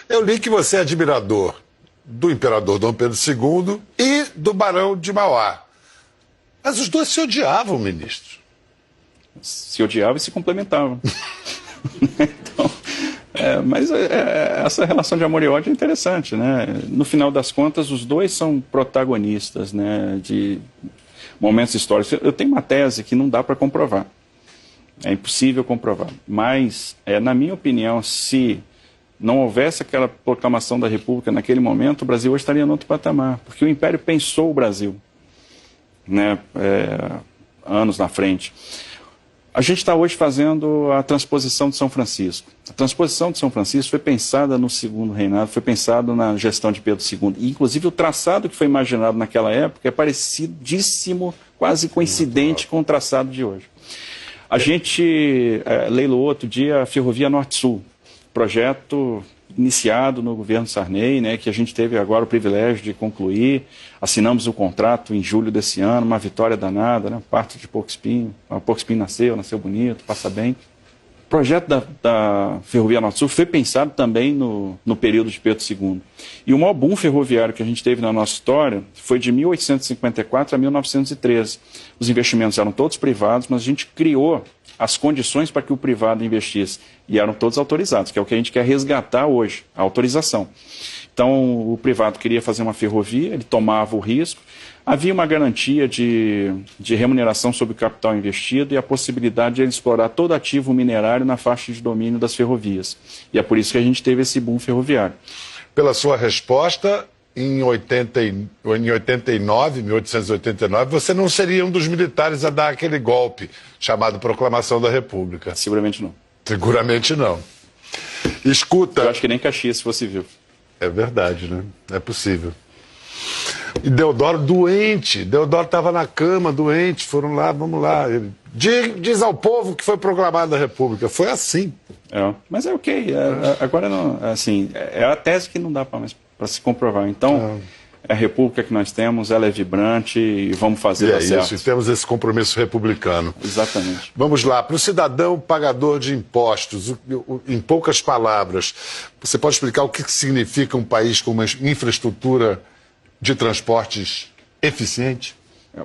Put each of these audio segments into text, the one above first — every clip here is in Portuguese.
Eu li que você é admirador do imperador Dom Pedro II e do Barão de Mauá. Mas os dois se odiavam, ministro. Se odiavam e se complementavam. Então, mas essa relação de amor e ódio é interessante, né? No final das contas, os dois são protagonistas, né, de momentos históricos. Eu tenho uma tese que não dá para comprovar. É impossível comprovar. Mas, na minha opinião, se não houvesse aquela proclamação da República naquele momento, o Brasil hoje estaria em outro patamar. Porque o Império pensou o Brasil, né, anos na frente. A gente está hoje fazendo a transposição de São Francisco. A transposição de São Francisco foi pensada no segundo reinado, foi pensada na gestão de Pedro II. E, inclusive, o traçado que foi imaginado naquela época é parecidíssimo, quase coincidente com o traçado de hoje. A gente leiloou outro dia a Ferrovia Norte-Sul, projeto iniciado no governo Sarney, né, que a gente teve agora o privilégio de concluir. Assinamos o contrato em julho desse ano, uma vitória danada, né, parto de Porco Espinho. Porco Espinho nasceu bonito, passa bem. O projeto da Ferrovia Norte-Sul foi pensado também no período de Pedro II. E o maior boom ferroviário que a gente teve na nossa história foi de 1854 a 1913. Os investimentos eram todos privados, mas a gente criou as condições para que o privado investisse. E eram todos autorizados, que é o que a gente quer resgatar hoje, a autorização. Então, o privado queria fazer uma ferrovia, ele tomava o risco, havia uma garantia de remuneração sobre o capital investido e a possibilidade de ele explorar todo ativo minerário na faixa de domínio das ferrovias. E é por isso que a gente teve esse boom ferroviário. Pela sua resposta, em 1889, você não seria um dos militares a dar aquele golpe chamado Proclamação da República. Seguramente não. Seguramente não. Escuta... Eu acho que nem Caxias fosse vivo. É verdade, né? É possível. E Deodoro doente. Deodoro estava na cama, doente. Foram lá, vamos lá. Ele diz ao povo que foi proclamada a República. Foi assim. Mas é ok. Agora, não, assim, é a tese que não dá para se comprovar. Então, é a República que nós temos, ela é vibrante e vamos fazer dar certo. Isso, e temos esse compromisso republicano. Exatamente. Vamos lá, para o cidadão pagador de impostos, em poucas palavras, você pode explicar o que significa um país com uma infraestrutura de transportes eficiente? É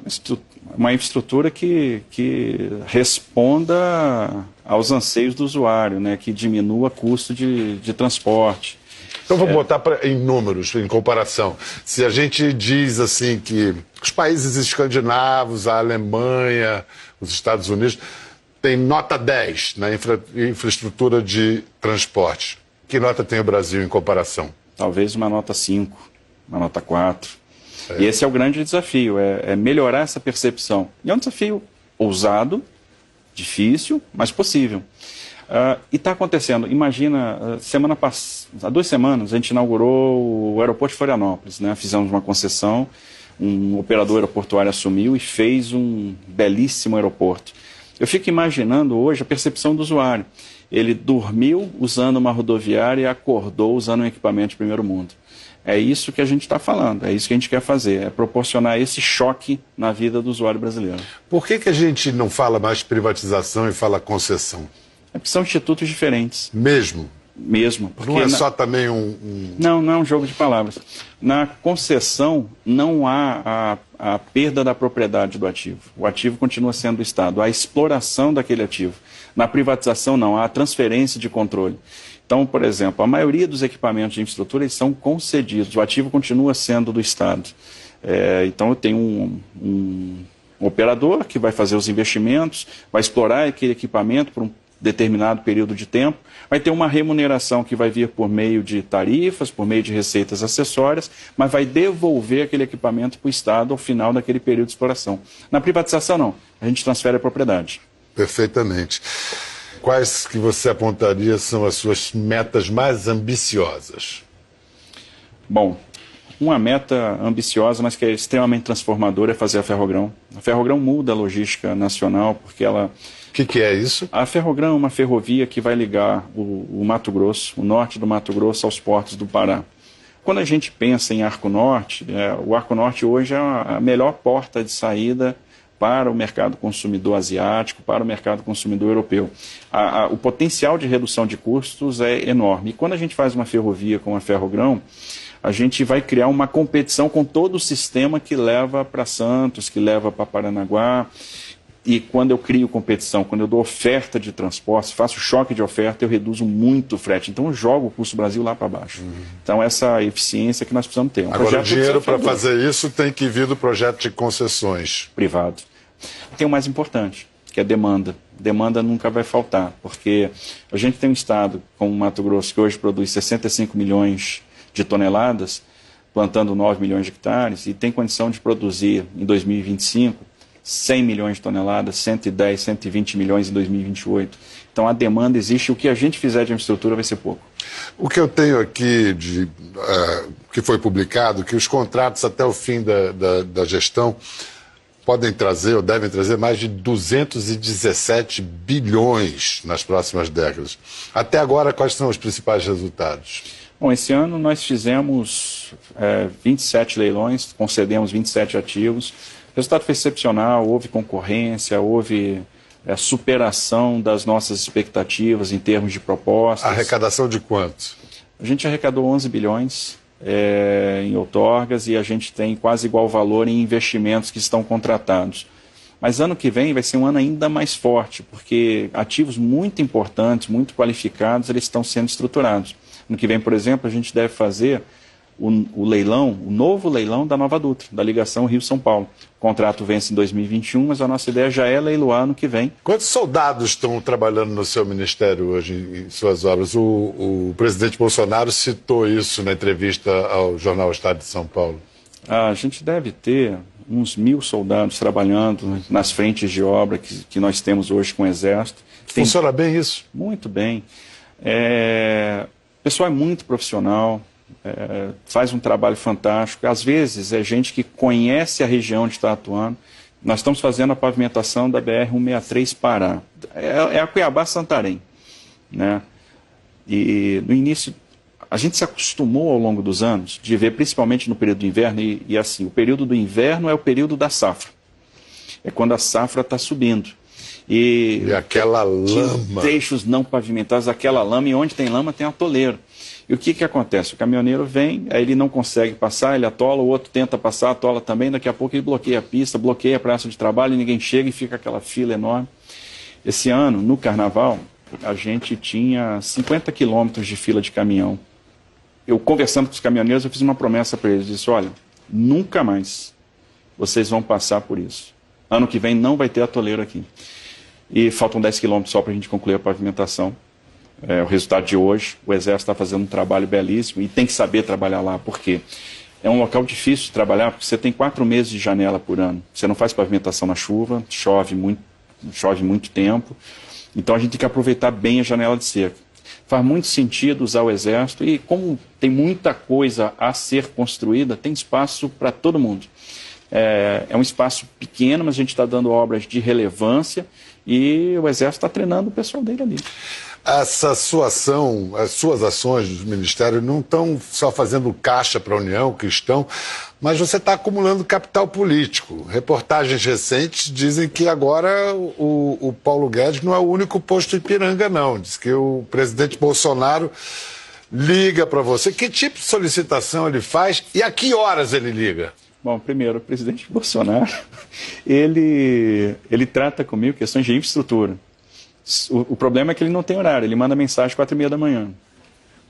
uma infraestrutura que responda aos anseios do usuário, né, que diminua custo de transporte. Então vamos botar em números, em comparação. Se a gente diz assim que os países escandinavos, a Alemanha, os Estados Unidos, têm nota 10 na infraestrutura de transporte. Que nota tem o Brasil em comparação? Talvez uma nota 5, uma nota 4. E esse é o grande desafio, é melhorar essa percepção. E é um desafio ousado, difícil, mas possível. E está acontecendo, imagina, há 2 semanas a gente inaugurou o aeroporto de Florianópolis, né? Fizemos uma concessão, um operador aeroportuário assumiu e fez um belíssimo aeroporto. Eu fico imaginando hoje a percepção do usuário. Ele dormiu usando uma rodoviária e acordou usando um equipamento de primeiro mundo. É isso que a gente está falando, é isso que a gente quer fazer, é proporcionar esse choque na vida do usuário brasileiro. Por que a gente não fala mais privatização e fala concessão? É porque são institutos diferentes. Mesmo? Mesmo. Porque não é só também Não é um jogo de palavras. Na concessão não há a perda da propriedade do ativo. O ativo continua sendo do Estado, a exploração daquele ativo. Na privatização não, há a transferência de controle. Então, por exemplo, a maioria dos equipamentos de infraestrutura eles são concedidos, o ativo continua sendo do Estado. Então eu tenho um operador que vai fazer os investimentos, vai explorar aquele equipamento por um determinado período de tempo, vai ter uma remuneração que vai vir por meio de tarifas, por meio de receitas acessórias, mas vai devolver aquele equipamento para o Estado ao final daquele período de exploração. Na privatização não, a gente transfere a propriedade. Perfeitamente. Quais que você apontaria são as suas metas mais ambiciosas? Bom, uma meta ambiciosa, mas que é extremamente transformadora, é fazer a Ferrogrão. A Ferrogrão muda a logística nacional, porque ela... O que é isso? A Ferrogrão é uma ferrovia que vai ligar o Mato Grosso, o norte do Mato Grosso, aos portos do Pará. Quando a gente pensa em Arco Norte, o Arco Norte hoje é a melhor porta de saída para o mercado consumidor asiático, para o mercado consumidor europeu. O potencial de redução de custos é enorme. E quando a gente faz uma ferrovia com a Ferrogrão, a gente vai criar uma competição com todo o sistema que leva para Santos, que leva para Paranaguá. E quando eu crio competição, quando eu dou oferta de transporte, faço choque de oferta, eu reduzo muito o frete. Então eu jogo o custo do Brasil lá para baixo. Então essa eficiência que nós precisamos ter. Agora o dinheiro para fazer isso tem que vir do projeto de concessões. Privado. Tem o mais importante, que é a demanda. Demanda nunca vai faltar, porque a gente tem um estado como o Mato Grosso que hoje produz 65 milhões de toneladas, plantando 9 milhões de hectares, e tem condição de produzir em 2025 100 milhões de toneladas, 110, 120 milhões em 2028. Então a demanda existe, o que a gente fizer de infraestrutura vai ser pouco. O que eu tenho aqui, que foi publicado, que os contratos até o fim da gestão podem trazer, ou devem trazer, mais de 217 bilhões nas próximas décadas. Até agora, quais são os principais resultados? Bom, esse ano nós fizemos 27 leilões, concedemos 27 ativos. O resultado foi excepcional, houve concorrência, houve superação das nossas expectativas em termos de propostas. Arrecadação de quanto? A gente arrecadou 11 bilhões em outorgas e a gente tem quase igual valor em investimentos que estão contratados. Mas ano que vem vai ser um ano ainda mais forte, porque ativos muito importantes, muito qualificados, eles estão sendo estruturados. Ano que vem, por exemplo, a gente deve fazer o leilão, o novo leilão da Nova Dutra, da ligação Rio-São Paulo. O contrato vence em 2021, mas a nossa ideia já é leiloar ano que vem. Quantos soldados estão trabalhando no seu ministério hoje, em suas obras? O presidente Bolsonaro citou isso na entrevista ao jornal Estado de São Paulo. A gente deve ter uns 1.000 soldados trabalhando nas frentes de obra que nós temos hoje com o Exército. Funciona bem isso? Muito bem. O pessoal é muito profissional. Faz um trabalho fantástico. Às vezes é gente que conhece a região onde está atuando. Nós estamos fazendo a pavimentação da BR-163 Pará. É a Cuiabá-Santarém, né? E no início, a gente se acostumou ao longo dos anos de ver, principalmente no período do inverno, e assim, o período do inverno é o período da safra. É quando a safra está subindo. E aquela lama. Trechos não pavimentados, aquela lama, e onde tem lama tem atoleiro. E o que acontece? O caminhoneiro vem, aí ele não consegue passar, ele atola, o outro tenta passar, atola também, daqui a pouco ele bloqueia a pista, bloqueia a praça de trabalho, e ninguém chega e fica aquela fila enorme. Esse ano, no Carnaval, a gente tinha 50 quilômetros de fila de caminhão. Eu, conversando com os caminhoneiros, eu fiz uma promessa para eles, disse, olha, nunca mais vocês vão passar por isso. Ano que vem não vai ter atoleiro aqui. E faltam 10 quilômetros só para a gente concluir a pavimentação. O resultado de hoje, o Exército está fazendo um trabalho belíssimo e tem que saber trabalhar lá, porque é um local difícil de trabalhar, porque você tem 4 meses de janela por ano. Você não faz pavimentação na chuva, chove muito tempo, então a gente tem que aproveitar bem a janela de seca. Faz muito sentido usar o Exército e como tem muita coisa a ser construída, tem espaço para todo mundo. É um espaço pequeno, mas a gente está dando obras de relevância e o Exército está treinando o pessoal dele ali. Essa sua ação, as suas ações do Ministério não estão só fazendo caixa para a União, que estão, mas você está acumulando capital político. Reportagens recentes dizem que agora o Paulo Guedes não é o único posto Ipiranga, não. Diz que o presidente Bolsonaro liga para você. Que tipo de solicitação ele faz e a que horas ele liga? Bom, primeiro, o presidente Bolsonaro, ele trata comigo questões de infraestrutura. O problema é que ele não tem horário, ele manda mensagem às 4h30 da manhã.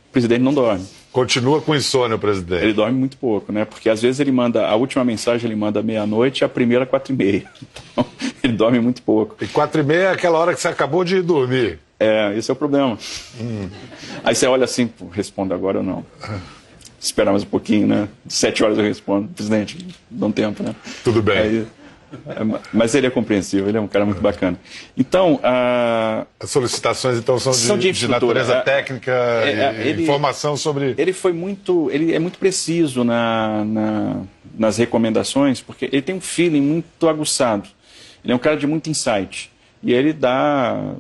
O presidente não dorme. Continua com insônia, o presidente. Ele dorme muito pouco, né? Porque às vezes ele manda, a última mensagem ele manda meia-noite e a primeira 4h30. Então, ele dorme muito pouco. E 4h30 é aquela hora que você acabou de dormir. Esse é o problema. Aí você olha assim, responde agora ou não. Esperar mais um pouquinho, né? 7 horas eu respondo. Presidente, dá um tempo, né? Tudo bem. Aí, mas ele é compreensível, ele é um cara muito bacana. Então, as solicitações então são de natureza técnica, informação sobre... Ele é muito preciso nas recomendações, porque ele tem um feeling muito aguçado. Ele é um cara de muito insight. E ele dá,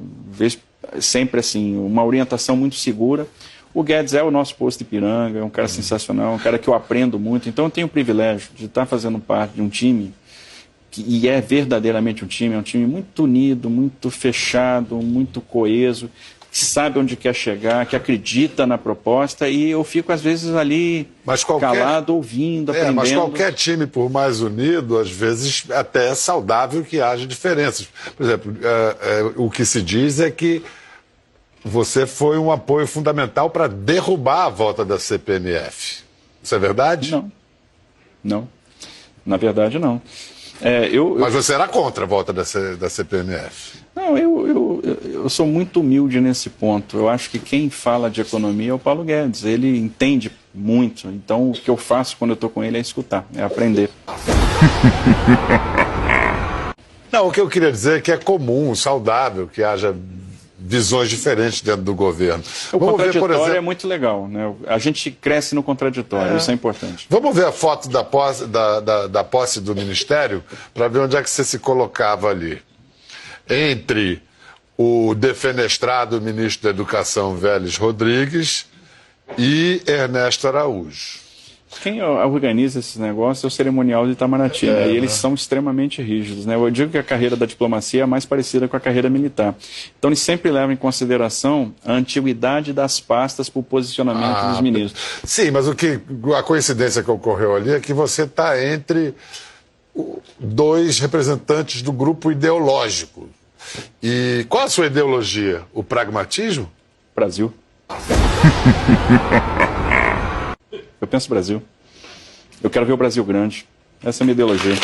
sempre assim, uma orientação muito segura. O Guedes é o nosso posto de Ipiranga, é um cara sensacional, um cara que eu aprendo muito. Então eu tenho o privilégio de estar fazendo parte de um time e é verdadeiramente um time, é um time muito unido, muito fechado, muito coeso, que sabe onde quer chegar, que acredita na proposta, e eu fico às vezes ali calado, ouvindo, aprendendo. Mas qualquer time, por mais unido, às vezes até é saudável que haja diferenças. Por exemplo, o que se diz é que você foi um apoio fundamental para derrubar a volta da CPMF. Isso é verdade? Não. Na verdade, não. Mas você era contra a volta da CPMF? Não, eu sou muito humilde nesse ponto. Eu acho que quem fala de economia é o Paulo Guedes. Ele entende muito. Então, o que eu faço quando eu estou com ele é escutar, é aprender. Não, o que eu queria dizer é que é comum, saudável, que haja visões diferentes dentro do governo. O contraditório é muito legal, né? A gente cresce no contraditório, isso é importante. Vamos ver a foto da posse do Ministério para ver onde é que você se colocava ali. Entre o defenestrado ministro da Educação, Vélez Rodrigues, e Ernesto Araújo. Quem organiza esses negócios é o cerimonial de Itamaraty, né? E eles são extremamente rígidos, né? Eu digo que a carreira da diplomacia é mais parecida com a carreira militar. Então eles sempre levam em consideração a antiguidade das pastas para o posicionamento dos ministros. Sim, mas a coincidência que ocorreu ali é que você está entre dois representantes do grupo ideológico. E qual a sua ideologia? O pragmatismo? Brasil. Eu penso Brasil. Eu quero ver o Brasil grande. Essa é a minha ideologia.